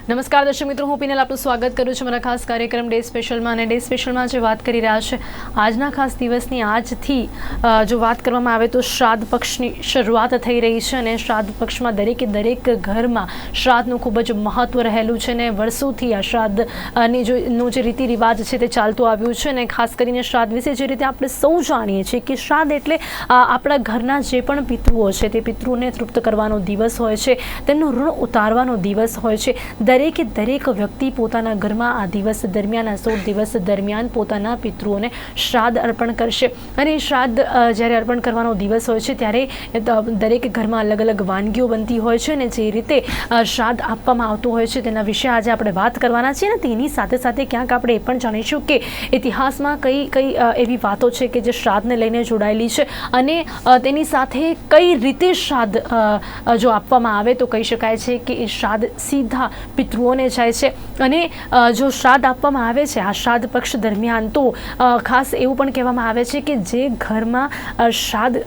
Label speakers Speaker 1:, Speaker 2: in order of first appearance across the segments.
Speaker 1: નમસ્કાર દર્શક મિત્રો, હું પિનલ આપનું સ્વાગત કરું છું મારા ખાસ કાર્યક્રમ ડે સ્પેશિયલમાં. અને ડે સ્પેશિયલમાં જે વાત કરી રહ્યા છે આજના ખાસ દિવસની, આજથી જો વાત કરવામાં આવે તો શ્રાદ્ધ પક્ષની શરૂઆત થઈ રહી છે. અને શ્રાદ્ધ પક્ષમાં દરેકે દરેક ઘરમાં શ્રાદ્ધનું ખૂબ જ મહત્ત્વ રહેલું છે. ને વર્ષોથી આ શ્રાદ્ધની જે રીતિ રિવાજ છે તે ચાલતું આવ્યું છે. અને ખાસ કરીને શ્રાદ્ધ વિશે જે રીતે આપણે સૌ જાણીએ છીએ કે શ્રાદ્ધ એટલે આપણા ઘરના જે પણ પિતૃઓ છે તે પિતૃઓને તૃપ્ત કરવાનો દિવસ હોય છે, તેમનું ઋણ ઉતારવાનો દિવસ હોય છે. દરેકે દરેક વ્યક્તિ પોતાના ઘરમાં આ દિવસ દરમિયાન, આ 16 દિવસ દરમિયાન પોતાના પિતૃઓને શ્રાદ્ધ અર્પણ કરશે. અને શ્રાદ્ધ જ્યારે અર્પણ કરવાનો દિવસ હોય છે ત્યારે દરેક ઘરમાં અલગ અલગ વાનગીઓ બનતી હોય છે. અને જે રીતે શ્રાદ્ધ આપવામાં આવતું હોય છે તેના વિશે આજે આપણે વાત કરવાના છીએ. અને તેની સાથે સાથે ક્યાંક આપણે એ પણ જાણીશું કે ઇતિહાસમાં કઈ કઈ એવી વાતો છે કે જે શ્રાદ્ધને લઈને જોડાયેલી છે, અને તેની સાથે કઈ રીતે શ્રાદ્ધ જો આપવામાં આવે તો કહી શકાય છે કે એ શ્રાદ્ધ સીધા પિતૃઓને જાય છે. અને જો શ્રાદ્ધ આપવામાં આવે છે આ શ્રાદ્ધ પક્ષ દરમિયાન, તો ખાસ એવું પણ કહેવામાં આવે છે કે જે ઘરમાં શ્રાદ્ધ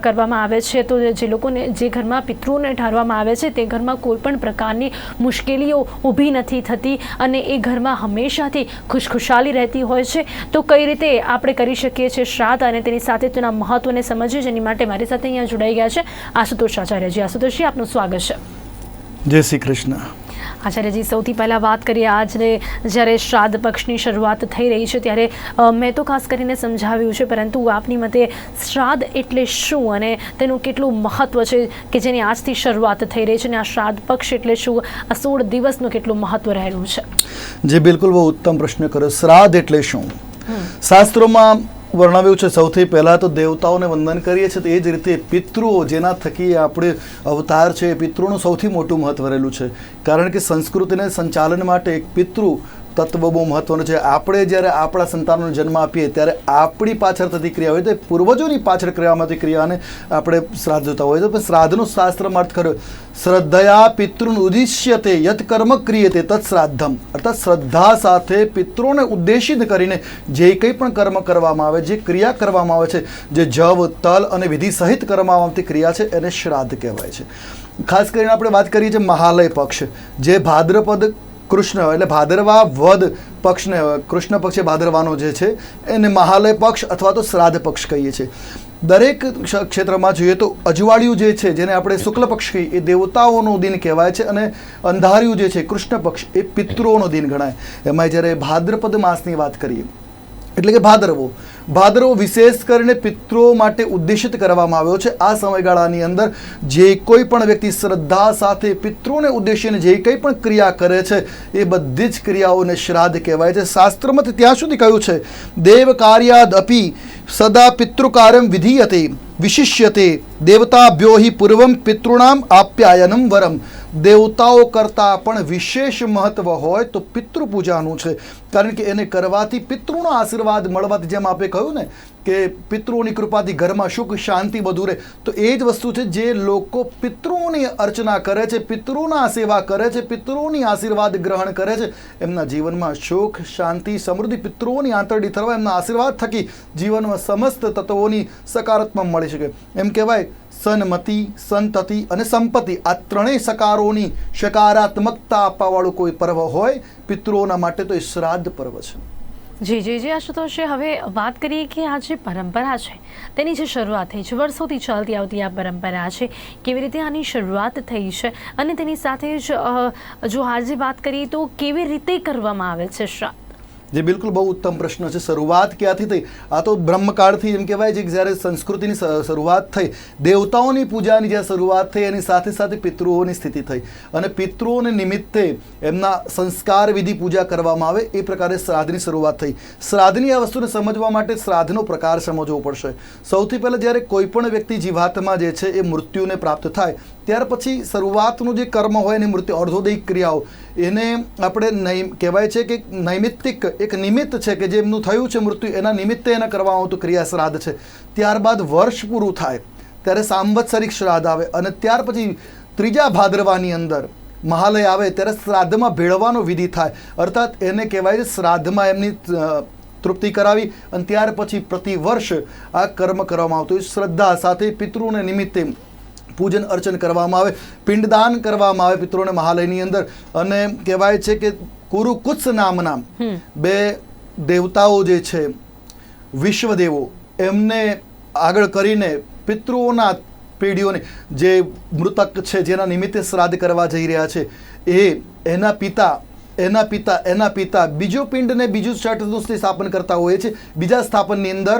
Speaker 1: કરવામાં આવે છે તો જે લોકોને, જે ઘરમાં પિતૃઓને ઠારવામાં આવે છે તે ઘરમાં કોઈ પણ પ્રકારની મુશ્કેલીઓ ઊભી નથી થતી અને એ ઘરમાં હંમેશાથી ખુશખુશાલી રહેતી હોય છે. તો કઈ રીતે આપણે કરી શકીએ છીએ શ્રાદ્ધ અને તેની સાથે તેના મહત્ત્વને સમજીએ, જેની માટે મારી સાથે અહીંયા જોડાઈ ગયા છે આશુતોષ આચાર્યજી. આશુતોષજી, આપનું સ્વાગત છે.
Speaker 2: જય શ્રી કૃષ્ણ.
Speaker 1: આચાર્યજી, સૌથી પહેલાં વાત કરીએ, આજે જ્યારે શ્રાદ્ધ પક્ષની શરૂઆત થઈ રહી છે ત્યારે મેં તો ખાસ કરીને સમજાવ્યું છે, પરંતુ આપની મતે શ્રાદ્ધ એટલે શું અને તેનું કેટલું મહત્ત્વ છે કે જેની આજથી શરૂઆત થઈ રહી છે, અને આ શ્રાદ્ધ પક્ષ એટલે શું, આ 16 દિવસનું કેટલું મહત્ત્વ રહેલું છે?
Speaker 2: જી બિલકુલ, બહુ ઉત્તમ પ્રશ્ન કર્યો. શ્રાદ્ધ એટલે શું? શાસ્ત્રોમાં વર્ણવ્યું છે. સૌથી પહેલાં તો દેવતાઓને વંદન કરીએ છીએ, તો એ જ રીતે પિતૃઓ, જેના થકી આપણે અવતાર છે, પિતૃઓનું સૌથી મોટું મહત્વ રહેલું છે. કારણ કે સંસ્કૃતિને સંચાલન માટે એક પિતૃ તત્વ બહુ મહત્વનું છે. આપણે જ્યારે આપણા સંતાનોને જન્મ આપીએ ત્યારે આપણી પાછળ થતી ક્રિયા હોય તો પૂર્વજોની પાછળ ક્રિયામાંથી ક્રિયાને આપણે શ્રાદ્ધ જોતા હોય તો શ્રાદ્ધનો શાસ્ત્રમાં અર્થ કર્યો, શ્રદ્ધયા પિતૃન ઉદ્દિશ્યતે યત કર્મ ક્રિયતે તત્ શ્રાદ્ધમ. અર્થાત શ્રદ્ધા સાથે પિતૃઓને ઉદ્દેશિત કરીને જે કંઈ પણ કર્મ કરવામાં આવે, જે ક્રિયા કરવામાં આવે છે, જે જવ, તલ અને વિધિ સહિત કરવામાં આવતી ક્રિયા છે, એને શ્રાદ્ધ કહેવાય છે. ખાસ કરીને આપણે વાત કરીએ છીએ મહાલય પક્ષ, જે ભાદ્રપદ કૃષ્ણ એટલે ભાદરવા વદ પક્ષને, કૃષ્ણ પક્ષે ભાદરવાનો જે છે એને મહાલય પક્ષ અથવા તો શ્રાદ્ધ પક્ષ કહીએ છીએ. દરેક ક્ષેત્રમાં જોઈએ તો અજવાળિયું જે છે, જેને આપણે શુક્લ પક્ષ કહીએ, એ દેવતાઓનો દિન કહેવાય છે. અને અંધારિયું જે છે કૃષ્ણ પક્ષ, એ પિતૃઓનો દિન ગણાય. એમાં જ્યારે ભાદ્રપદ માસની વાત કરીએ એટલે કે ભાદરવો વિશેષ કરીને પિતૃઓ માટે ઉદ્દેશિત કરવામાં આવ્યો છે. આ સમયગાળાની અંદર જે કોઈ પણ વ્યક્તિ શ્રદ્ધા સાથે પિતૃઓને ઉદ્દેશીને જે કંઈ પણ ક્રિયા કરે છે એ બધી જ ક્રિયાઓને શ્રાદ્ધ કહેવાય છે. શાસ્ત્રમાં ત્યાં સુધી કહ્યું છે, દેવ કાર્યાદપી સદા પિતૃકાર્યમ વિધીયતે વિશિષ્યતે દેવતાભ્યો હિ પૂર્વમ પિતૃણામ આપ્યાયનમ વરમ. દેવતાઓ કરતાં પણ વિશેષ મહત્વ હોય તો પિતૃ પૂજાનું છે. કારણ કે એને કરવાથી પિતૃનો આશીર્વાદ મળવાથી, જેમ આપણે કહ્યું ને કે પિતૃઓની કૃપાથી ઘરમાં સુખ શાંતિ બધું રહે, તો એ જ વસ્તુ છે. જે લોકો પિતૃઓની અર્ચના કરે છે, પિતૃઓના સેવા કરે છે, પિતૃઓની આશીર્વાદ ગ્રહણ કરે છે, એમના જીવનમાં સુખ શાંતિ સમૃદ્ધિ, પિતૃઓની આંતરડી થરવા, એમના આશીર્વાદ થકી જીવનમાં સમસ્ત તત્વોની સકારાત્મક મળી શકે. એમ કહેવાય, સન્મતિ, સંતતિ અને સંપત્તિ, આ ત્રણેય સકારોની સકારાત્મકતા આપવાવાળું કોઈ પર્વ હોય પિતૃઓના માટે તો એ શ્રાદ્ધ પર્વ છે.
Speaker 1: જી જી જી આશુતોષ, હવે વાત કરીએ કે આ જે પરંપરા છે તેની જે શરૂઆત થઈ છે, વર્ષોથી ચાલતી આવતી આ પરંપરા છે, કેવી રીતે આની શરૂઆત થઈ છે, અને તેની સાથે જ જો આજે વાત કરીએ તો કેવી રીતે કરવામાં આવે છે શ્રાદ્ધ?
Speaker 2: જે બિલકુલ બહુ ઉત્તમ પ્રશ્ન છે. શરૂઆત ક્યાંથી થઈ? આ તો બ્રહ્મકાળથી એમ કહેવાય છે કે જ્યારે સંસ્કૃતિની શરૂઆત થઈ, દેવતાઓની પૂજાની જ્યારે શરૂઆત થઈ, એની સાથે સાથે પિતૃઓની સ્થિતિ થઈ, અને પિતૃઓને નિમિત્તે એમના સંસ્કાર વિધિ પૂજા કરવામાં આવે, એ પ્રકારે શ્રાદ્ધની શરૂઆત થઈ. શ્રાદ્ધની આ વસ્તુને સમજવા માટે શ્રાદ્ધનો પ્રકાર સમજવો પડશે. સૌથી પહેલાં જ્યારે કોઈ પણ વ્યક્તિ જીવાત્મા જે છે એ મૃત્યુને પ્રાપ્ત થાય, ત્યાર પછી શરૂઆતનું જે કર્મ હોય એની મૃત્યુ અર્ધોદયિક ક્રિયાઓ, એને આપણે કહેવાય છે કે નૈમિત્તિક એક નિમિત્ત છે કે જે એમનું થયું છે મૃત્યુ, એના નિમિત્તે એને કરવામાં આવતું ક્રિયા શ્રાદ્ધ છે. ત્યારબાદ વર્ષ પૂરું થાય ત્યારે સાંવત્સરિક શ્રાદ્ધ આવે, અને ત્યાર પછી ત્રીજા ભાદરવાની અંદર મહાલય આવે ત્યારે શ્રાદ્ધમાં ભેળવાનો વિધિ થાય. અર્થાત એને કહેવાય છે શ્રાદ્ધમાં એમની તૃપ્તિ કરાવી, અને ત્યાર પછી પ્રતિ વર્ષ આ કર્મ કરવામાં આવતું. શ્રદ્ધા સાથે પિતૃને નિમિત્તે પૂજન અર્ચન કરવામાં આવે, પિંડદાન કરવામાં આવે પિતૃઓને મહાલયની અંદર. અને કહેવાય છે કે કુરુકુત્સ નામના બે દેવતાઓ જે છે વિશ્વદેવો, એમને આગળ કરીને પિતૃઓના પેઢીઓને જે મૃતક છે જેના નિમિત્તે શ્રાદ્ધ કરવા જઈ રહ્યા છે એના પિતા બીજો પિંડ ને બીજું ચટનું સ્થાપન કરતા હોય છે. બીજા સ્થાપનની અંદર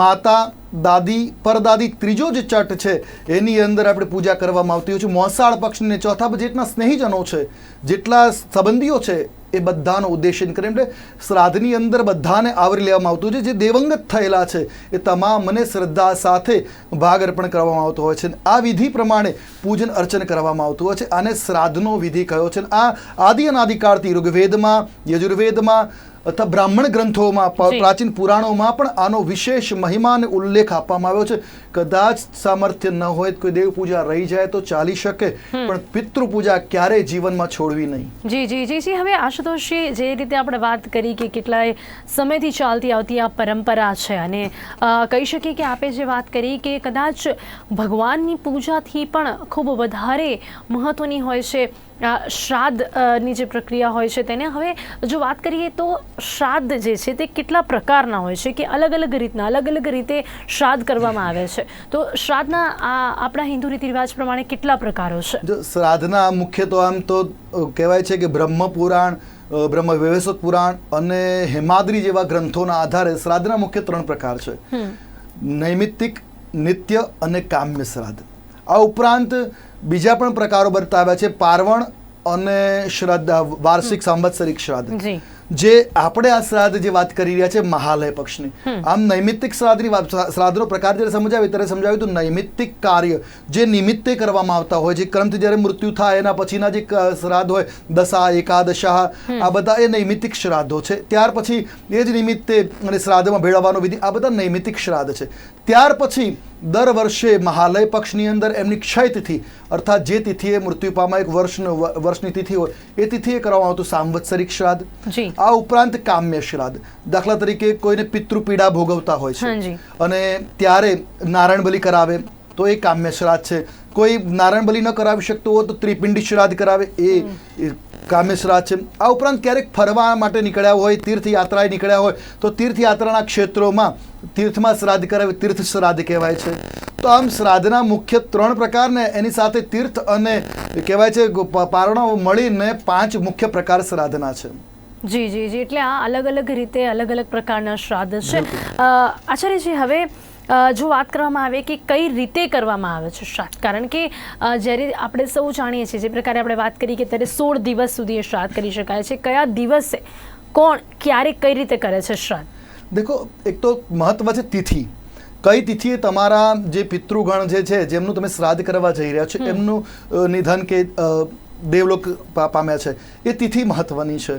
Speaker 2: માતા, દાદી, પરદાદી, ત્રીજો જે ચટ છે એની અંદર આપણે પૂજા કરવામાં આવતી હોય છે. મોસાળ પક્ષને ચોથા જેટલા સ્નેહીજનો છે, જેટલા સંબંધીઓ છે, એ બધાનો ઉદ્દેશન કરીને એટલે શ્રાદ્ધની અંદર બધાને આવરી લેવામાં આવતું છે. જે દેવંગત થયેલા છે એ તમામને શ્રદ્ધા સાથે ભાગ અર્પણ કરવામાં આવતો હોય છે. આ વિધિ પ્રમાણે પૂજન અર્ચન કરવામાં આવતું હોય છે. આને શ્રાદ્ધનો વિધિ કયો છે. આ આદિ અનાદિકાળથી ઋગ્વેદમાં, યજુર્વેદમાં અથવા બ્રાહ્મણ ગ્રંથોમાં, પ્રાચીન પુરાણોમાં પણ આનો વિશેષ મહિમા અને ઉલ્લેખ આપવામાં આવ્યો છે. કદાચ સામર્થ્ય ન હોય, કોઈ દેવ પૂજા રહી જાય તો ચાલી શકે, પણ પિતૃ પૂજા ક્યારેય જીવનમાં છોડવી નહીં.
Speaker 1: જી. હવે આશુતોષજી, જે રીતે આપણે વાત કરી કે કેટલાય સમયથી ચાલતી આવતી આ પરંપરા છે, અને કહી શકીએ કે આપે જે વાત કરી કે કદાચ ભગવાનની પૂજાથી પણ ખૂબ વધારે મહત્વની હોય છે શ્રાદ્ધની જે પ્રક્રિયા હોય છે તેને. હવે જો વાત કરીએ તો શ્રાદ્ધ જે છે તે કેટલા પ્રકારના હોય છે, કે અલગ અલગ રીતે શ્રાદ્ધ કરવામાં આવે છે, તો શ્રાદ્ધના આપણા હિન્દુ રીતિ રિવાજ પ્રમાણે કેટલા પ્રકારો છે?
Speaker 2: જો શ્રાદ્ધના મુખ્ય તો આમ તો કહેવાય છે કે બ્રહ્મ પુરાણ, બ્રહ્મ વૈવસ્વત પુરાણ અને હેમાદ્રી જેવા ગ્રંથોના આધારે શ્રાદ્ધના મુખ્ય 3 પ્રકાર છે: નૈમિત્તિક, નિત્ય અને કામ્ય શ્રાદ્ધ. આ ઉપરાંત બીજા પણ પ્રકારો બતાવ્યા છે: પાર્વણ અને શ્રાદ્ધ, વાર્ષિક સાંવત્સરિક શ્રાદ્ધ. જે આપણે આ શ્રાદ્ધ જે વાત કરી રહ્યા છે મહાલય પક્ષની. આમ નૈમિત્તિક શ્રાદ્ધનો પ્રકાર જ્યારે સમજાવ્યું તો નૈમિત્તિક કાર્ય જે નિમિત્તે કરવામાં આવતા હોય, જે ક્રમથી જ્યારે મૃત્યુ થાય એના પછીના જે શ્રાદ્ધ હોય, દશા, એકાદશા, આ બધા એ નૈમિત્તિક શ્રાદ્ધો છે. ત્યાર પછી એ જ નિમિત્તે અને શ્રાદ્ધમાં ભેળવવાનો વિધિ, આ બધા નૈમિત્તિક શ્રાદ્ધ છે. ત્યાર પછી દર વર્ષે મહાલય પક્ષની અંદર એમની ક્ષય તિથિ, અર્થાત જે તિથિએ મૃત્યુ પામા એક વર્ષની તિથિ હોય એ તિથિએ કરવામાં આવતું સાંવત્સરિક શ્રાદ્ધ. આ ઉપરાંત કામ્ય શ્રાદ્ધ, દાખલા તરીકે કોઈને પિતૃ પીડા ભોગવતા હોય છે અને ત્યારે નારાયણ બલિ કરાવે તો એ કામ્ય શ્રાદ્ધ છે. કોઈ નારાયણ બલિ ન કરાવી શકતો હોય તો ત્રિપિંડી શ્રાદ્ધ કરાવે, એ કામ્ય શ્રાદ્ધ છે. આ ઉપરાંત ક્યારેક ફરવા માટે નીકળ્યા હોય, તીર્થયાત્રાએ નીકળ્યા હોય તો તીર્થયાત્રાના ક્ષેત્રોમાં તીર્થમાં શ્રાદ્ધ કરાવે, તીર્થ શ્રાદ્ધ કહેવાય છે. તો આમ શ્રાદ્ધના મુખ્ય 3 પ્રકાર ને એની સાથે તીર્થ અને કહેવાય છે પારણો મળીને 5 મુખ્ય પ્રકાર શ્રાદ્ધના છે.
Speaker 1: જી. એટલે આ અલગ અલગ રીતે અલગ અલગ પ્રકારના શ્રાદ્ધ છે. આચાર્યજી, હવે જો વાત કરવામાં આવે કે કઈ રીતે કરવામાં આવે છે શ્રાદ્ધ, કારણ કે જ્યારે આપણે સૌ જાણીએ છીએ જે પ્રકારે આપણે વાત કરી કે ત્યારે 16 દિવસ સુધી એ શ્રાદ્ધ કરી શકાય છે. કયા દિવસે કોણ ક્યારે કઈ રીતે કરે છે શ્રાદ્ધ?
Speaker 2: દેખો, એક તો મહત્વ છે તિથિ. કઈ તિથિએ તમારા જે પિતૃગણ જે છે જેમનું તમે શ્રાદ્ધ કરવા જઈ રહ્યા છો એમનું નિધન કે દેવલોક પામ્યા છે, એ તિથિ મહત્વની છે.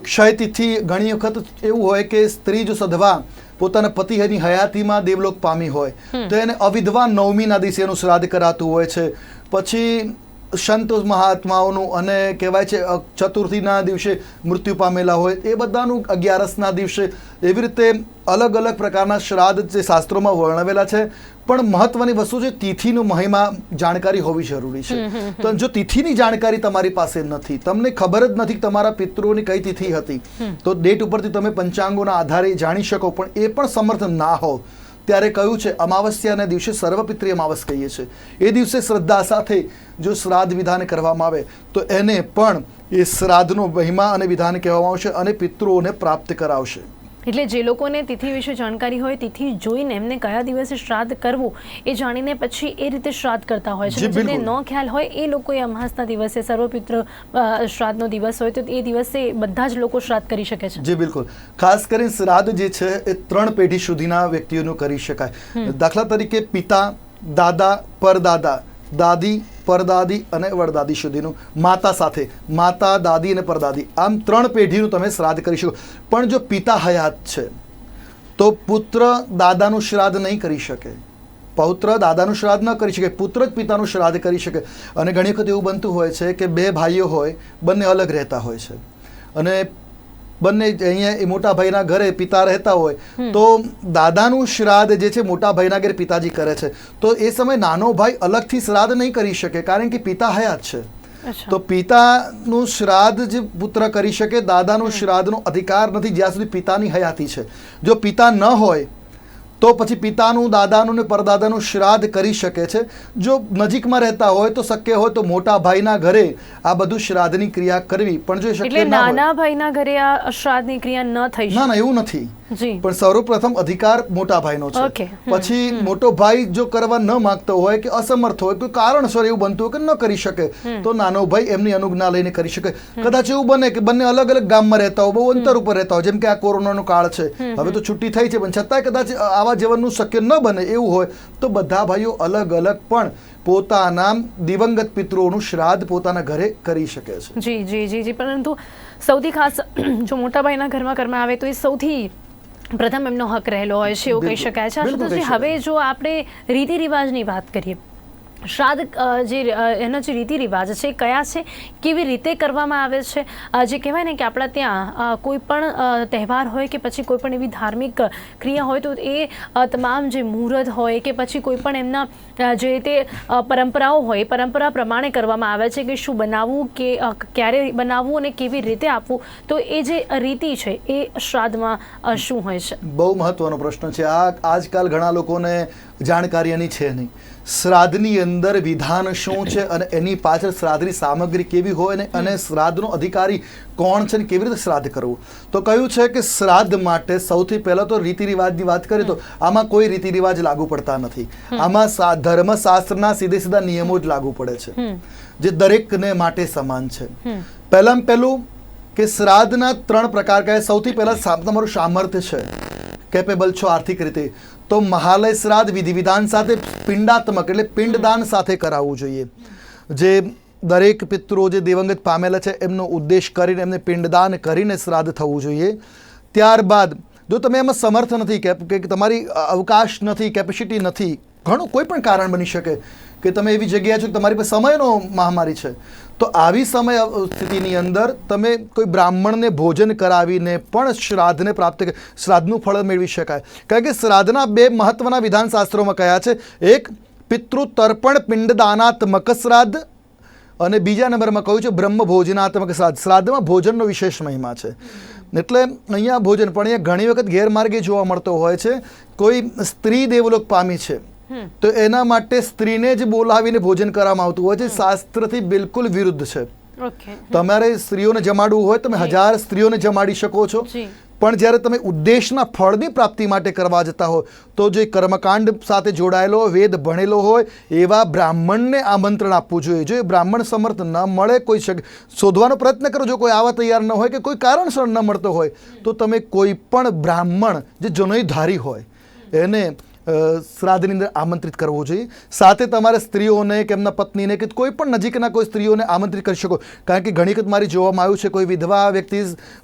Speaker 2: ક્ષય તિથિ ઘણી વખત એવું હોય કે સ્ત્રી જો સધવા પોતાના પતિની હયાતીમાં દેવલોક પામી હોય તો એને અવિધવા 9મીના દિવસે એનું શ્રાદ્ધ કરાતું હોય છે. પછી સંત મહાત્માઓનું અને કહેવાય છે ચતુર્થીના દિવસે મૃત્યુ પામેલા હોય એ બધાનું 11સના દિવસે, એવી રીતે અલગ અલગ પ્રકારના શ્રાદ્ધ જે શાસ્ત્રોમાં વર્ણવેલા છે. પણ મહત્વની વસ્તુ છે તિથિનું મહિમા જાણકારી હોવી જરૂરી છે. તો જો તિથિની જાણકારી તમારી પાસે નથી, તમને ખબર જ નથી કે તમારા પિતૃઓની કઈ તિથિ હતી, તો ડેટ ઉપરથી તમે પંચાંગોના આધારે જાણી શકો, પણ એ પણ સમર્થ ના હો ત્યારે કહ્યું છે અમાવસ્યાના દિવસે સર્વપિતૃ અમાવસ કહીએ છીએ. એ દિવસે શ્રદ્ધા સાથે જો શ્રાદ્ધ વિધાન કરવામાં આવે તો એને પણ એ શ્રાદ્ધનો મહિમા અને વિધાન કહેવામાં આવશે અને પિતૃઓને પ્રાપ્ત કરાવશે.
Speaker 1: એટલે જે લોકોને તિથિ વિશે જાણકારી હોય, તિથિ જોઈને એમને કયા દિવસે શ્રાદ્ધ કરવું એ જાણીને પછી એ રીતે શ્રાદ્ધ કરતા હોય છે. જેને ન ખ્યાલ હોય એ લોકોએ અમાસના દિવસે સર્વપિતૃ શ્રાદ્ધનો દિવસ હોય તો એ દિવસે બધા જ લોકો શ્રાદ્ધ કરી શકે છે.
Speaker 2: જી બિલકુલ. ખાસ કરીને શ્રાદ્ધ જે છે એ 3 પેઢી સુધીના વ્યક્તિઓનું કરી શકાય. દાખલા તરીકે પિતા, દાદા, પરદાદા, દાદી, પરદાદી અને વડદાદી સુધીનું, માતા સાથે માતા, દાદી અને પરદાદી, આમ 3 પેઢીનું તમે શ્રાદ્ધ કરી શકો. પણ જો પિતા હયાત છે તો પુત્ર દાદાનું શ્રાદ્ધ નહીં કરી શકે, પૌત્ર દાદાનું શ્રાદ્ધ ન કરી શકે, પુત્ર જ પિતાનું શ્રાદ્ધ કરી શકે. અને ઘણી વખત એવું બનતું હોય છે કે 2 ભાઈઓ હોય, બંને અલગ રહેતા હોય છે અને બંને અહીંયા એ મોટા ભાઈના ઘરે પિતા રહેતા હોય તો દાદાનું શ્રાદ્ધ જે છે મોટા ભાઈના ઘરે પિતાજી કરે છે, તો એ સમયે નાનો ભાઈ અલગથી શ્રાદ્ધ નહીં કરી શકે કારણ કે પિતા હયાત છે. તો પિતાનું શ્રાદ્ધ જે પુત્ર કરી શકે, દાદાનું શ્રાદ્ધનો અધિકાર નથી જ્યાં સુધી પિતાની હયાતી છે. જો પિતા ન હોય તો પછી પિતાનું, દાદાનું ને પરદાદાનું શ્રાદ્ધ કરી શકે છે. જો નજીકમાં રહેતા હોય તો શક્ય હોય તો મોટા ભાઈના ઘરે આ બધું શ્રાદ્ધની ક્રિયા કરવી, પણ જો શક્ય ના હોય
Speaker 1: નાના ભાઈના ઘરે આ શ્રાદ્ધની ક્રિયા ન થઈ શકે.
Speaker 2: ના એવું નથી.
Speaker 1: જી.
Speaker 2: પણ સર્વપ્રથમ અધિકાર મોટા ભાઈનો છે. પછી મોટો ભાઈ જો કરવા ન માંગતો હોય કે અસમર્થ હોય, કોઈ કારણસર એવું બનતું હોય કે ન કરી શકે, તો નાનો ભાઈ એમની અનુજ્ઞા લઈને કરી શકે. કદાચ એવું બને કે બંને અલગ અલગ ગામમાં રહેતા હોય, બહુ અંતર ઉપર રહેતા હોય, જેમ કે આ કોરોનાનો કાળ છે, હવે તો છુટ્ટી થઈ છે, પણ છતાંય કદાચ આવા જીવનનું શક્ય ન બને એવું હોય તો બધા ભાઈઓ અલગ અલગ પણ પોતાના દિવંગત પિતૃઓનું શ્રાદ્ધ પોતાના ઘરે કરી શકે છે.
Speaker 1: જી જી જી જી. પરંતુ સૌથી ખાસ જો મોટા ભાઈના ઘરમાં કરવામાં આવે તો એ સૌથી પ્રથમ એમનો હક રહેલો હોય છે એવું કહી શકાય છે. આશુતોષજી, હવે જો આપણે રીતિ રિવાજની વાત કરીએ, શ્રાદ્ધ જે એનો જે રીતિ રિવાજ છે કયા છે, કેવી રીતે કરવામાં આવે છે? જે કહેવાય ને કે આપણા ત્યાં કોઈ પણ તહેવાર હોય કે પછી કોઈ પણ એવી ધાર્મિક ક્રિયા હોય તો એ તમામ જે મુહૂર્ત હોય કે પછી કોઈ પણ એમના જે તે પરંપરાઓ હોય, પરંપરા પ્રમાણે કરવામાં આવે છે કે શું બનાવવું, કે ક્યારે બનાવવું અને કેવી રીતે આપવું. તો એ જે રીતિ છે એ શ્રાદ્ધમાં શું હોય છે?
Speaker 2: બહુ મહત્વનો પ્રશ્ન છે. આજકાલ ઘણા લોકોને જાણકારી એની છે નહીં. શ્રાદ્ધની અંદર વિધાન શું છે અને એની પાછળ શ્રાદ્ધની સામગ્રી કેવી હોય ને અને શ્રાદ્ધનો અધિકારી કોણ છે ને કેવી રીતે શ્રાદ્ધ કરવું. તો કહ્યું છે કે શ્રાદ્ધ માટે સૌથી પહેલાં તો રીતિ રિવાજની વાત કરીએ તો આમાં કોઈ રીતિ રિવાજ લાગુ પડતા નથી. આમાં ધર્મશાસ્ત્રના સીધે સીધા નિયમો જ લાગુ પડે છે જે દરેકને માટે સમાન છે. પહેલામાં પહેલું કે શ્રાદ્ધના 3 પ્રકાર કહે. સૌથી પહેલાં તમારું સામર્થ્ય છે, કેપેબલ છો આર્થિક રીતે, તો મહાલય શ્રાદ્ધ વિધિ વિધાન સાથે પિંડાત્મક એટલે પિંડદાન સાથે કરાવવું જોઈએ. જે દરેક પિતૃઓ જે દિવંગત પામેલા છે એમનો ઉદ્દેશ કરીને એમને પિંડદાન કરીને શ્રાદ્ધ થવું જોઈએ. ત્યારબાદ જો તમે એમાં સમર્થ નથી કે તમારી અવકાશ નથી, કેપેસિટી નથી, ઘણું કોઈ પણ કારણ બની શકે કે તમે એવી જગ્યાએ છો કે તમારી પાસે સમયનો મહામારી છે, તો આવી સમય સ્થિતિની અંદર તમે કોઈ બ્રાહ્મણને ભોજન કરાવીને પણ શ્રાદ્ધને પ્રાપ્ત શ્રાદ્ધનું ફળ મેળવી શકાય. કારણ કે શ્રાદ્ધના 2 મહત્વના વિધાન શાસ્ત્રોમાં કયા છે. એક પિતૃ તર્પણ પિંડદાનાત્મક શ્રાદ્ધ અને બીજા નંબરમાં કહ્યું છે બ્રહ્મ ભોજનાત્મક શ્રાદ્ધ. શ્રાદ્ધમાં ભોજનનો વિશેષ મહિમા છે. એટલે અહીંયા ભોજન પણ અહીંયા ઘણી વખત ગેરમાર્ગે જોવા મળતો હોય છે. કોઈ સ્ત્રી દેવલોક પામી છે તો એના માટે સ્ત્રીને જ બોલાવીને ભોજન કરવામાં આવતું હોય છે. શાસ્ત્રથી બિલકુલ વિરુદ્ધ છે. તમારે સ્ત્રીઓને જમાડવું હોય તમે 1000 સ્ત્રીઓને જમાડી શકો છો, પણ જ્યારે તમે ઉદ્દેશના ફળની પ્રાપ્તિ માટે કરવા જતા હો તો જે કર્મકાંડ સાથે જોડાયેલો વેદ ભણેલો હોય એવા બ્રાહ્મણને આમંત્રણ આપવું જોઈએ. જો એ બ્રાહ્મણ સમર્થ ન મળે, કોઈ શોધવાનો પ્રયત્ન કરો, જો કોઈ આવા તૈયાર ન હોય કે કોઈ કારણસર ન મળતો હોય તો તમે કોઈ પણ બ્રાહ્મણ જે જનોઈધારી હોય એને શ્રાદ્ધની અંદર આમંત્રિત કરવો જોઈએ. સાથે તમારે સ્ત્રીઓને કે એમના પત્નીને કે કોઈ પણ નજીકના કોઈ સ્ત્રીઓને આમંત્રિત કરી શકો. કારણ કે ઘણી વખત મારી જોવામાં આવ્યું છે કોઈ વિધવા વ્યક્તિ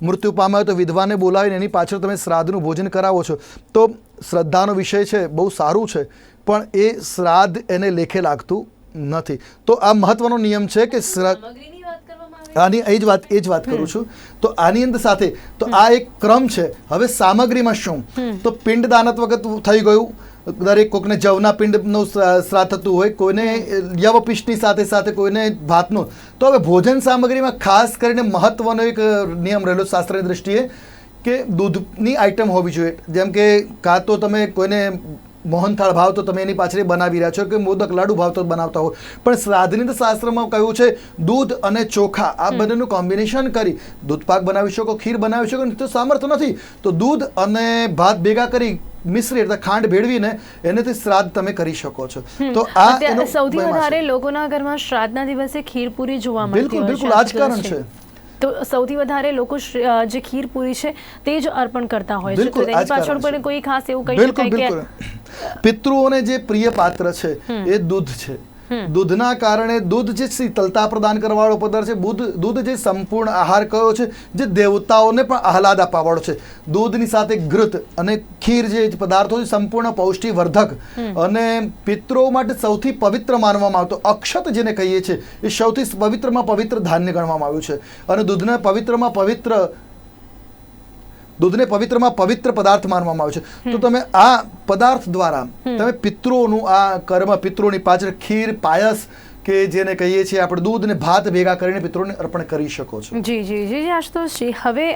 Speaker 2: મૃત્યુ પામ્યો તો વિધવાને બોલાવીને એની પાછળ તમે શ્રાદ્ધનું ભોજન કરાવો છો તો શ્રદ્ધાનો વિષય છે, બહુ સારું છે, પણ એ શ્રાદ્ધ એને લેખે લાગતું નથી. તો આ મહત્વનો નિયમ છે કે આની એ જ વાત કરું છું. તો આની અંદર સાથે તો આ એક ક્રમ છે. હવે સામગ્રીમાં શું, તો પિંડદાનત વખત થઈ ગયું, દરેક કોઈને જવના પિંડનું શ્રાદ્ધ થતું હોય, કોઈને યવપિષ્ટની સાથે સાથે કોઈને ભાતનું. તો હવે ભોજન સામગ્રીમાં ખાસ કરીને મહત્વનો એક નિયમ રહેલો શાસ્ત્રની દ્રષ્ટિએ કે દૂધની આઈટમ હોવી જોઈએ. જેમ કે કાં તો તમે કોઈને મોહનથાળ ભાવતો તમે એની પાછળ બનાવી રહ્યા છો કે મોદક લાડુ ભાવતો બનાવતા હો, પણ શ્રાદ્ધની શાસ્ત્રમાં કહ્યું છે દૂધ અને ચોખા આ બંનેનું કોમ્બિનેશન કરી દૂધપાક બનાવી શકો, ખીર બનાવી શકો. તો સામર્થ્ય નથી તો દૂધ અને ભાત ભેગા કરી મિશ્રી એટલે ખાંડ ભેળવીને એનેથી શ્રાદ્ધ તમે કરી શકો છો. તો આ
Speaker 1: સૌથી વધારે લોકોના ઘરમાં શ્રાદ્ધના દિવસે ખીર પૂરી જોવા મળતી હોય છે.
Speaker 2: બિલકુલ આ જ કારણ છે.
Speaker 1: તો સૌથી વધારે લોકો જે ખીર પૂરી છે તે જ અર્પણ કરતા હોય છે. તો તેની પાછળ પણ કોઈ ખાસ એવું કહી શકાય કે
Speaker 2: પિતૃઓને જે પ્રિય પાત્ર છે એ દૂધ છે. દૂધના કારણે દૂધ જે શીતળતા પ્રદાન કરવાવાળો પદાર્થ છે, દૂધ જે સંપૂર્ણ આહાર કયો છે જે દેવતાઓને પણ આહલાદ અપાવવાળો છે. દૂધની સાથે ઘૃત અને ખીર જે પદાર્થો છે સંપૂર્ણ પૌષ્ટિવર્ધક અને પિતૃઓ માટે સૌથી પવિત્ર માનવામાં આવતો અક્ષત જેને કહીએ છીએ એ સૌથી પવિત્રમાં પવિત્ર ધાન્ય ગણવામાં આવ્યું છે. અને દૂધના પવિત્રમાં પવિત્ર દૂધને પવિત્રમાં પવિત્ર પદાર્થ માનવામાં આવે છે. તો તમે આ પદાર્થ દ્વારા તમે પિતૃઓનું આ કર્મ, પિતૃઓની પાછળ ખીર, પાયસ કે જેને કહીએ છીએ આપણે દૂધ અને ભાત ભેગા કરીને પિતૃઓને અર્પણ કરી શકો છો.
Speaker 1: જી જી જી જી આશુતોષજી, હવે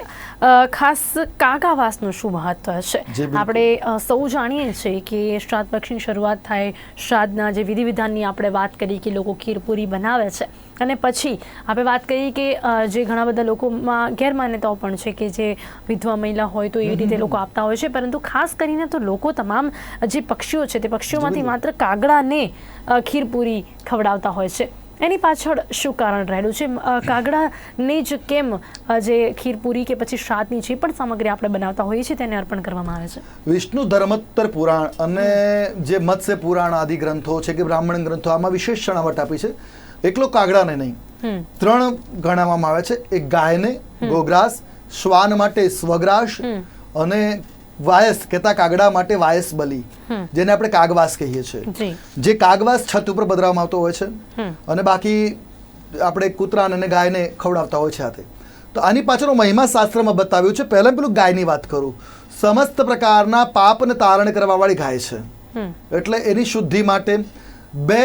Speaker 1: ખાસ કાગાવાસનું શું મહત્વ છે? આપણે સૌ જાણીએ છીએ કે શ્રાદ્ધ પક્ષની શરૂઆત થાય, શ્રાદ્ધના જે વિધિ વિધાનની આપણે વાત કરી કે લોકો ખીરપૂરી બનાવે છે, અને પછી આપણે વાત કરી કે જે ઘણા બધા લોકોમાં ગેરમાન્યતાઓ પણ છે કે જે વિધવા મહિલા હોય તો એવી રીતે લોકો આપતા હોય છે, પરંતુ ખાસ કરીને તો લોકો તમામ જે પક્ષીઓ છે તે પક્ષીઓમાંથી માત્ર કાગડાને ખીરપૂરી ખવડાવતા હોય છે. એની પાછળ શું કારણ રહેલું છે? કાગડાને જ કેમ જે ખીરપૂરી કે પછી શ્રાદ્ધની જે પણ સામગ્રી આપણે બનાવતા હોઈએ છીએ તેને અર્પણ કરવામાં આવે છે?
Speaker 2: વિષ્ણુ ધર્મોત્તર પુરાણ અને જે મત્સ્ય પુરાણ આદિ ગ્રંથો છે કે બ્રાહ્મણ ગ્રંથો આમાં વિશેષ છણાવટ આપી છે. એકલો કાગડાને નહીં, 3 ગણવામાં આવે છે. એક ગાયને ગોગ્રાસ, શ્વાન માટે સ્વગ્રાસ અને વાયસ કહેતા કાગડા માટે વાયસ બલિ, જેને આપણે કાગવાસ કહીએ છીએ. જે કાગવાસ છત ઉપર પધરાવવામાં આવતો હોય છે અને બાકી આપણે કૂતરાને અને ગાયને ખવડાવતા હોય છે હાથે. તો આની પાછળનો મહિમા શાસ્ત્રમાં બતાવ્યું છે. પહેલા પેલું ગાયની વાત કરું. સમસ્ત પ્રકારના પાપને તારણ કરવાવાળી ગાય છે, એટલે એની શુદ્ધિ માટે 2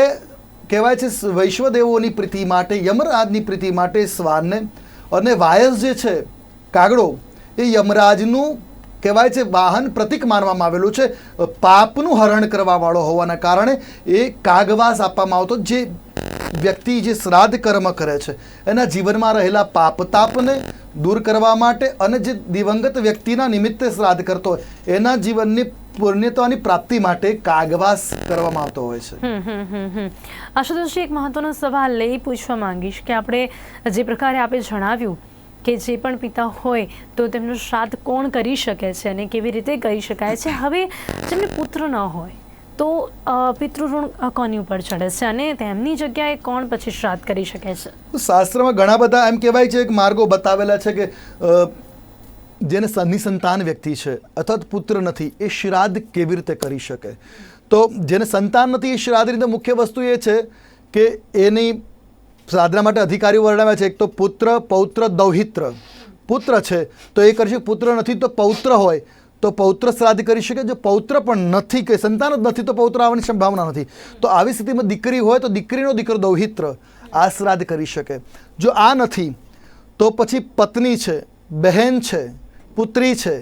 Speaker 2: કહેવાય છે વૈશ્વદેવોની પ્રીતિ માટે, યમરાજની પ્રીતિ માટે શ્વાનને, અને વાયસ જે છે કાગડો એ યમરાજનું કહેવાય છે વાહન, પ્રતીક માનવામાં આવેલું છે. પાપનું હરણ કરવાવાળો હોવાના કારણે એ કાગવાસ આપવામાં આવતો. જે વ્યક્તિ જે શ્રાદ્ધ કર્મ કરે છે એના જીવનમાં રહેલા પાપ તાપને દૂર કરવા માટે, અને જે દિવંગત વ્યક્તિના નિમિત્તે શ્રાદ્ધ કરતો હોય એના જીવનની પુણ્યતાની પ્રાપ્તિ માટે કાગવાસ કરવામાં આવતો હોય છે.
Speaker 1: આશુતોષજી, એક મહત્વનો સવાલ એ પૂછવા માંગીશ કે આપણે જે પ્રકારે આપણે જણાવ્યું કે જે પણ પિતા હોય તો તેમનું શ્રાદ્ધ કોણ કરી શકે છે અને કેવી રીતે કરી શકાય છે. હવે જેમને પુત્ર ન હોય તો પિતૃઋણ કોની ઉપર ચડે છે અને તેમની જગ્યાએ કોણ પછી શ્રાદ્ધ કરી શકે છે?
Speaker 2: શાસ્ત્રમાં ઘણા બધા એમ કહેવાય છે કે માર્ગો બતાવેલા છે કે જેને નિસંતાન વ્યક્તિ છે અથવા પુત્ર નથી એ શ્રાદ્ધ કેવી રીતે કરી શકે. તો જેને સંતાન નથી એ શ્રાદ્ધ રીતે મુખ્ય વસ્તુ એ છે કે એની શ્રાદ્ધના માટે અધિકારીઓ વર્ણવ્યા છે. એક તો પુત્ર, પૌત્ર, દૌહિત્ર. પુત્ર છે તો એ કરી શકે, પુત્ર નથી તો પૌત્ર હોય તો પૌત્ર શ્રાદ્ધ કરી શકે. જો પૌત્ર પણ નથી કે સંતાન જ નથી તો પૌત્ર આવવાની સંભાવના નથી. તો આવી સ્થિતિમાં દીકરી હોય તો દીકરીનો દીકરો દૌહિત્ર આ શ્રાદ્ધ કરી શકે. જો આ નથી તો પછી પત્ની છે, બહેન છે, પુત્રી છે,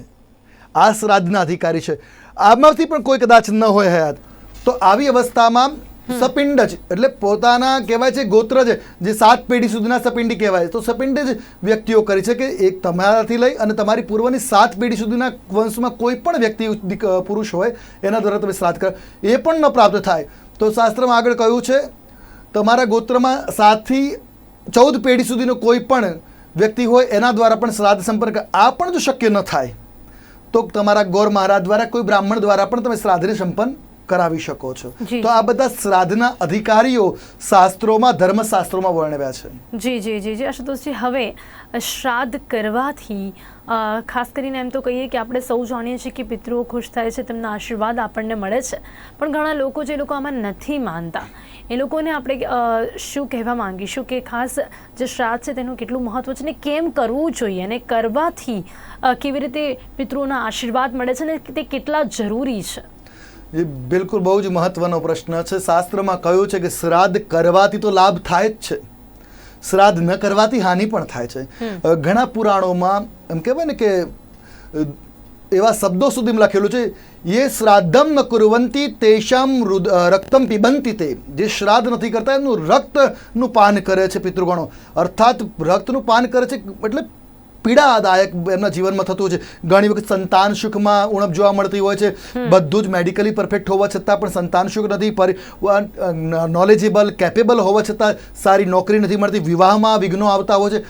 Speaker 2: આ શ્રાદ્ધના અધિકારી છે. આમાંથી પણ કોઈ કદાચ ન હોય હયાત તો આવી અવસ્થામાં સપિંડ જ એટલે પોતાના કહેવાય છે ગોત્ર છે જે 7 પેઢી સુધીના સપિંડી કહેવાય. તો સપિંડ જ વ્યક્તિઓ કરી છે કે એક તમારાથી લઈ અને તમારી પૂર્વની 7 પેઢી સુધીના વંશમાં કોઈ પણ વ્યક્તિ પુરુષ હોય એના દ્વારા તમે શ્રાદ્ધ કરો, એ પણ ન પ્રાપ્ત થાય તો શાસ્ત્રમાં આગળ કહ્યું છે તમારા ગોત્રમાં 7 થી 14 પેઢી સુધીનો કોઈ પણ વ્યક્તિ હોય એના દ્વારા પણ શ્રાદ્ધ સંપર્ક, આ પણ જો શક્ય ન થાય તો તમારા ગોર મહારાજ દ્વારા કોઈ બ્રાહ્મણ દ્વારા પણ તમે શ્રાદ્ધને સંપન્ન કરાવી શકો છો. તો આ બધા શ્રાદ્ધના અધિકારીઓ શાસ્ત્રોમાં, ધર્મશાસ્ત્રોમાં વર્ણવ્યા છે.
Speaker 1: જી જી જી જી આશુતોષજી, હવે શ્રાદ્ધ કરવાથી ખાસ કરીને એમ તો કહીએ કે આપણે સૌ જાણીએ છીએ કે પિતૃઓ ખુશ થાય છે, તેમના આશીર્વાદ આપણને મળે છે, પણ ઘણા લોકો જે લોકો આમાં નથી માનતા એ લોકોને આપણે શું કહેવા માંગીશું કે ખાસ જે શ્રાદ્ધ છે તેનું કેટલું મહત્વ છે ને કેમ કરવું જોઈએ અને કરવાથી કેવી રીતે પિતૃઓના આશીર્વાદ મળે છે ને તે કેટલા જરૂરી છે?
Speaker 2: એ બિલકુલ બહુ જ મહત્વનો પ્રશ્ન છે. શાસ્ત્રમાં કહ્યું છે કે શ્રાદ્ધ કરવાથી તો લાભ થાય જ છે, શ્રાદ્ધ ન કરવાથી હાનિ પણ થાય છે. ઘણા પુરાણોમાં એમ કહેવાય ને કે એવા શબ્દો સુધી લખેલું છે, ये श्राद्धम न कुर्वन्ति तेषाम रक्तम पिबन्ति તે, જે શ્રાદ્ધ નથી કરતા એમનું રક્તનું પાન કરે છે પિતૃગણો. અર્થાત રક્તનું પાન કરે છે એટલે પીડાદાયક એમના જીવનમાં થતું હોય છે. ઘણી વખત સંતાન સુખમાં ઉણપ જોવા મળતી હોય છે. બધું જ મેડિકલી પરફેક્ટ હોવા છતાં પણ સંતાન સુખ નથી, નોલેજેબલ કેપેબલ હોવા છતાં સારી નોકરી નથી મળતી, વિવાહમાં વિઘ્નો આવતા હોય છે,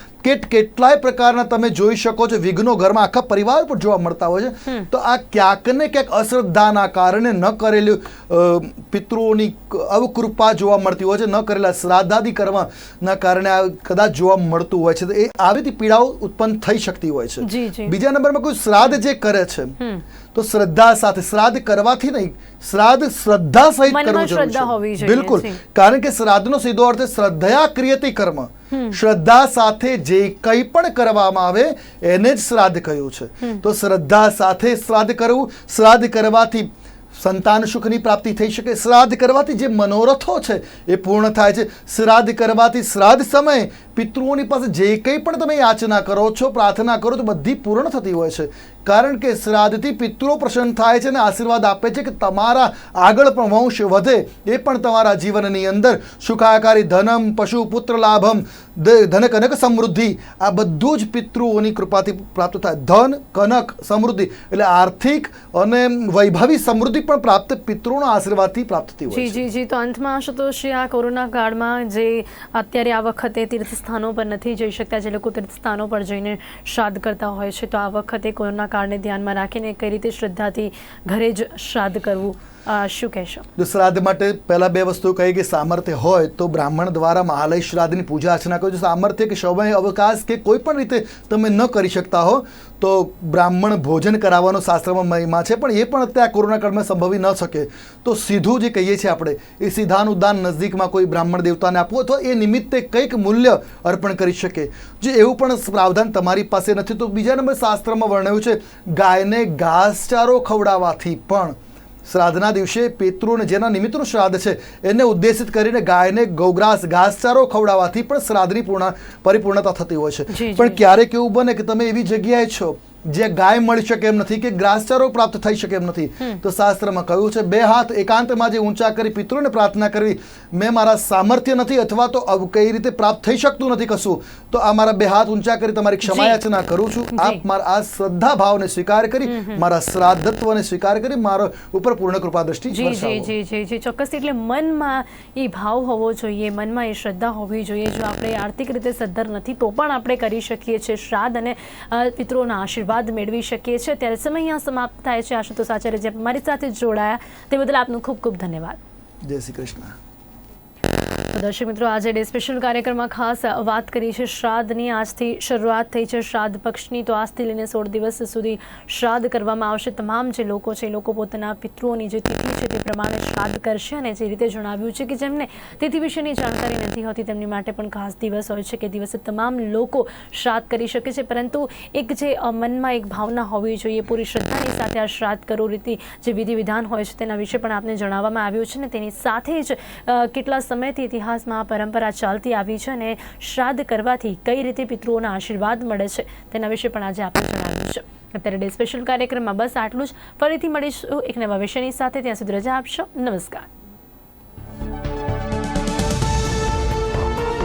Speaker 2: કેટલાય પ્રકારના તમે જોઈ શકો છો વિઘ્નો ઘરમાં આખા પરિવાર પર જોવા મળતા હોય છે. તો આ ક્યાંક ને ક્યાંક અશ્રદ્ધાના કારણે ન કરેલી પિતૃઓની અવકૃપા જોવા મળતી હોય છે, ન કરેલા શ્રાદ્ધાદિ કર્મના કારણે આ કદાચ જોવા મળતું હોય છે. તો એ આવી રીતે પીડાઓ ઉત્પન્ન થઈ શકતી હોય છે. બીજા નંબરમાં કોઈ શ્રાદ્ધ જે કરે છે તો શ્રદ્ધા સાથે, શ્રાદ્ધ કરવાથી નહીં, શ્રાદ્ધ શ્રદ્ધા સહિત
Speaker 1: મનમાં
Speaker 2: કરવું જરૂરી
Speaker 1: શ્રદ્ધા હોવી
Speaker 2: છે.
Speaker 1: જોઈએ.
Speaker 2: બિલકુલ,
Speaker 1: જી.
Speaker 2: કારણ કે શ્રાદ્ધનો સીધો અર્થ શ્રદ્ધયા ક્રિયતે કર્મ. શ્રદ્ધા સાથે જે કંઈ પણ કરવામાં આવે એને જ શ્રાદ્ધ કહ્યું છે. તો શ્રદ્ધા સાથે શ્રાદ્ધ કરવું, શ્રાદ્ધ કરવાથી સંતાન સુખની પ્રાપ્તિ થઈ શકે, શ્રાદ્ધ કરવાથી જે મનોરથો છે એ પૂર્ણ થાય છે, શ્રાદ્ધ કરવાથી શ્રાદ્ધ સમયે પિતૃઓની પાસે જે કંઈ પણ તમે યાચના કરો છો, પ્રાર્થના કરો તો બધી પૂર્ણ થતી હોય છે. કારણ કે શ્રાદ્ધથી પિતૃઓ પ્રસન્ન થાય છે અને આશીર્વાદ આપે છે કે તમારા આગળ પણ વંશ વધે, એ પણ તમારા જીવનની અંદર સુખાકારી ધનમ પશુ પુત્ર લાભમ ધન કનક સમૃદ્ધિ આ બધું જ પિતૃઓની કૃપાથી પ્રાપ્ત થાય. ધન કનક સમૃદ્ધિ એટલે આર્થિક અને વૈભવી સમૃદ્ધિ પણ પ્રાપ્ત પિતૃઓના આશીર્વાદથી પ્રાપ્ત થતી હોય
Speaker 1: જી
Speaker 2: છે.
Speaker 1: જી જી. તો અંતમાં આશુતોષજી, આ કોરોના કાળમાં જે અત્યારે આ વખતે તીર્થ સ્થાનો પર નથી જઈ શકતા, જે લોકો તીર્થ સ્થાનો પર જઈને શ્રાદ્ધ કરતા હોય છે, તો આ વખતે કોરોના કાળને ધ્યાનમાં રાખીને કઈ રીતે શ્રદ્ધાથી ઘરે જ શ્રાદ્ધ કરવું, શું કહેશો?
Speaker 2: જો શ્રાદ્ધ માટે પહેલા બે વસ્તુ કહી કે સામર્થ્ય હોય તો બ્રાહ્મણ દ્વારા મહાલય શ્રાદ્ધની પૂજા અર્ચના કરો. જો સામર્થ્ય કે સમય અવકાશ કે કોઈ પણ રીતે તમે ન કરી શકતા હો તો બ્રાહ્મણ ભોજન કરાવવાનો શાસ્ત્રમાં મહિમા છે, પણ એ પણ અત્યારે કોરોના કાળમાં સંભવી ન શકે તો સીધું જે કહીએ છીએ આપણે એ સીધાનું દાન નજદીકમાં કોઈ બ્રાહ્મણ દેવતાને આપવું અથવા એ નિમિત્તે કંઈક મૂલ્ય અર્પણ કરી શકે. જો એવું પણ પ્રાવધાન તમારી પાસે નથી તો બીજા નંબર શાસ્ત્રમાં વર્ણવ્યું છે ગાયને ઘાસચારો ખવડાવવાથી પણ શ્રાદ્ધના દિવસે પિતૃને જેના નિમિત્તનું શ્રાદ્ધ છે એને ઉદ્દેશિત કરીને ગાયને ગૌગ્રાસ ઘાસચારો ખવડાવવાથી પણ શ્રાદ્ધની પરિપૂર્ણતા થતી હોય છે.
Speaker 1: જી,
Speaker 2: પણ
Speaker 1: જી.
Speaker 2: ક્યારેક એવું બને કે તમે એવી જગ્યાએ છો જ્યાં ગાય મળી શકે એમ નથી કે ઘાસચારો પ્રાપ્ત થઈ શકે એમ નથી, તો શાસ્ત્રમાં કહ્યું છે બે હાથ એકાંતમાં જે ઊંચા કરી પિતૃને પ્રાર્થના કરવી, મેં મારા સામર્થ્ય નથી અથવા તો કઈ રીતે પ્રાપ્ત થઈ શકતું નથી કશું, તો આ મારા બે હાથ ઊંચા કરી તમારી ક્ષમા યાચના કરું છું. આપ મારા આ શ્રદ્ધા ભાવને સ્વીકાર કરી, મારા શ્રાદ્ધત્વને સ્વીકાર કરી મારા ઉપર પૂર્ણ કૃપા દ્રષ્ટિ
Speaker 1: જી જી
Speaker 2: વરસાવો.
Speaker 1: જી જી જી ચોક્કસ. એટલે મનમાં એ ભાવ હોવો જોઈએ, મનમાં એ શ્રદ્ધા હોવી જોઈએ. જો આપણે આર્થિક રીતે સદ્ધર નથી તો પણ આપણે કરી શકીએ છીએ શ્રાદ્ધ અને પિતૃઓના આશીર્વાદ મેળવી શકીએ છીએ. ત્યારે સમય અહીંયા સમાપ્ત થાય છે. આશુતોષ આચાર્ય જે મારી સાથે જોડાયા તે બદલ આપનું ખૂબ ખૂબ ધન્યવાદ.
Speaker 2: જય શ્રી કૃષ્ણ.
Speaker 1: તો દર્શક મિત્રો, આજે ડે સ્પેશિયલ કાર્યક્રમમાં ખાસ વાત કરી છે શ્રાદ્ધની. આજથી શરૂઆત થઈ છે શ્રાદ્ધ પક્ષની, તો આજથી લઈને 16 દિવસ સુધી શ્રાદ્ધ કરવામાં આવશે. તમામ જે લોકો છે એ લોકો પોતાના પિતૃઓની જે તિથિ છે તે પ્રમાણે શ્રાદ્ધ કરશે. અને જે રીતે જણાવ્યું છે કે જેમને તિથિ વિશેની જાણકારી નથી હોતી તેમની માટે પણ ખાસ દિવસ હોય છે કે દિવસે તમામ લોકો શ્રાદ્ધ કરી શકે છે. પરંતુ એક જે મનમાં એક ભાવના હોવી જોઈએ, પૂરી શ્રદ્ધાની સાથે આ શ્રાદ્ધ કરો રીતિ જે વિધિ વિધાન હોય છે તેના વિશે પણ આપને જણાવવામાં આવ્યું છે. ને તેની સાથે જ કેટલા સમયથી ઇતિહાસમાં આ પરંપરા ચાલતી આવી છે અને શ્રાદ્ધ કરવાથી કઈ રીતે પિતૃઓના આશીર્વાદ મળે છે તેના વિશે પણ આજે આપણે જણાવ્યું છે. અત્યારે ડે સ્પેશિયલ કાર્યક્રમમાં બસ આટલું જ. ફરીથી મળીશું એક નવા વિષયની સાથે. ત્યાં સુધી રજા આપશો. નમસ્કાર.